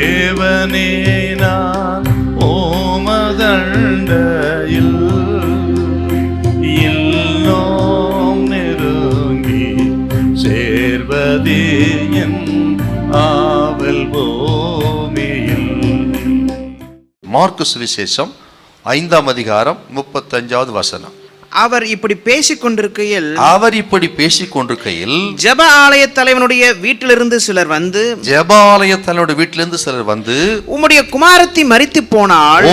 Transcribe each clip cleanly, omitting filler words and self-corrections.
தேவனே நான் ஓமதண்டையில் இல்லோம் நெருங்கி சேர்வதே என் ஆவல் பூமியில். மார்க்கு சுவிசேஷம் 5ஆம் அதிகாரம் 35வது வசனம். அவர் இப்படி பேசிக் கொண்டிருக்கையில் ஜெப ஆலய தலைவனுடைய வீட்டிலிருந்து சிலர் வந்து உம்முடைய குமாரத்தி மரித்து போனாள்,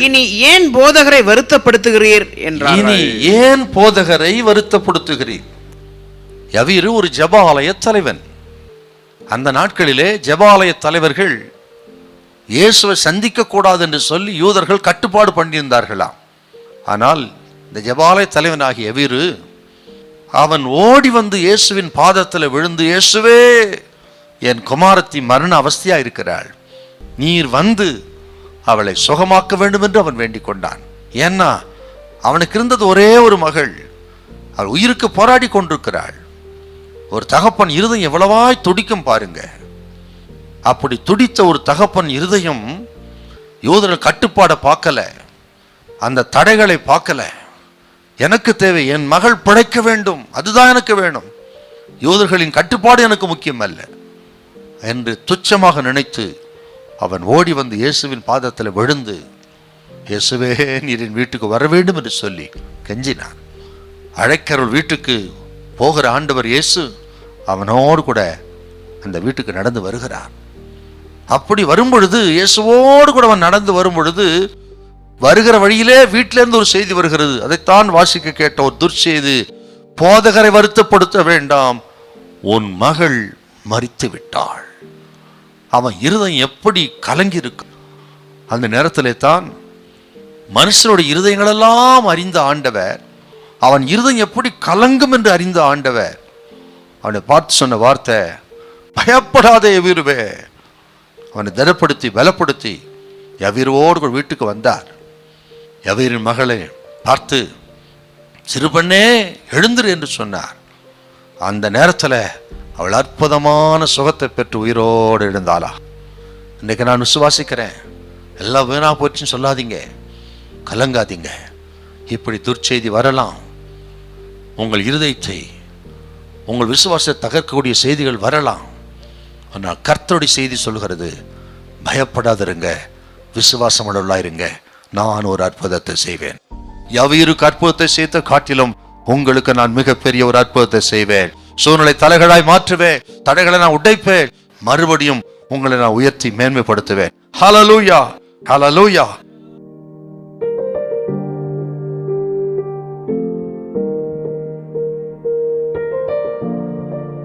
இனி ஏன் போதகரை வருத்தப்படுத்துகிறீர் என்றார். யவீரு ஒரு ஜெபாலய தலைவன். அந்த நாட்களிலே ஜெபாலய தலைவர்கள் இயேசுவை சந்திக்க கூடாது என்று சொல்லி யூதர்கள் கட்டுப்பாடு பண்ணியிருந்தார்களாம். ஆனால் இந்த ஜெபாலய தலைவனாகிய யவீரு அவன் ஓடி வந்து இயேசுவின் பாதத்தில் விழுந்து, இயேசுவே, என் குமாரத்தி மரண அவஸ்தையா இருக்கிறாள், நீர் வந்து அவளை சுகமாக்க வேண்டும் என்று அவன் வேண்டிக் கொண்டான். ஏன்னா அவனுக்கு இருந்தது ஒரே ஒரு மகள், அவள் உயிருக்கு போராடி கொண்டிருக்கிறாள். ஒரு தகப்பன் இருதயம் எவ்வளவாய் துடிக்கும் பாருங்க. அப்படி துடித்த ஒரு தகப்பன் இருதயம் யூதர்கள் கட்டுப்பாடை பார்க்கல, அந்த தடைகளை பார்க்கல. எனக்கு தேவை, என் மகள் பிழைக்க வேண்டும், அதுதான் எனக்கு வேணும், யூதர்களின் கட்டுப்பாடு எனக்கு முக்கியம் அல்ல என்று துச்சமாக நினைத்து அவன் ஓடி வந்து இயேசுவின் பாதத்தில் விழுந்து, இயேசுவே, நீரின் வீட்டுக்கு வர வேண்டும் என்று சொல்லி கெஞ்சினான். அழைக்கிறவள் வீட்டுக்கு போகிற ஆண்டவர் இயேசு அவனோடு கூட அந்த வீட்டுக்கு நடந்து வருகிறார். அப்படி வரும்பொழுது, இயேசுவோடு கூட அவன் நடந்து வரும் பொழுது, வருகிற வழியிலே வீட்டிலிருந்து ஒரு செய்தி வருகிறது. அதைத்தான் வாசிக்க கேட்ட ஒரு துர்ச்செய்தி. போதகரை வருத்தப்படுத்த வேண்டாம், உன் மகள் மரித்து விட்டாள். அவன் இருதயம் எப்படி கலங்கி இருக்கு. அந்த நேரத்திலே தான் மனுஷனுடைய இருதயங்களெல்லாம் அறிந்த ஆண்டவர், அவன் இருதயம் எப்படி கலங்கும் என்று அறிந்த ஆண்டவர் அவனை பார்த்து சொன்ன வார்த்தை, பயப்படாதே யவீருவே. அவனை திடப்படுத்தி பலப்படுத்தி யவீரோடு வீட்டுக்கு வந்தார். யவீரின் மகளை பார்த்து, சிறுபெண்ணே எழுந்திரு என்று சொன்னார். அந்த நேரத்தில் அவள் அற்புதமான சுகத்தை பெற்று உயிரோடு எழுந்தாளா. இன்னைக்கு நான் விசுவாசிக்கிறேன், எல்லாம் வீணா போச்சுன்னு சொல்லாதீங்க, கலங்காதீங்க. இப்படி துர்ச்செய்தி வரலாம், உங்கள் இருதயத்தை, உங்கள் விசுவாசத்தை தகர்க்கக்கூடிய செய்திகள் வரலாம். ஆனால் கர்த்தருடைய செய்தி சொல்கிறது, பயப்படாதிருங்க, விசுவாசம் உள்ளவர்களாயிருங்க, நான் ஒரு அற்புதத்தை செய்வேன். யவீருக்கு அற்புதத்தை செய்த காட்டிலும் உங்களுக்கு நான் மிகப்பெரிய ஒரு அற்புதத்தை செய்வேன். சூழ்நிலை தலைகளாய் மாற்றுவேன், தடைகளை நான் உடைப்பேன், மறுபடியும் உங்களை நான் உயர்த்தி மேன்மைப்படுத்துவேன். ஹல்லேலூயா, ஹல்லேலூயா.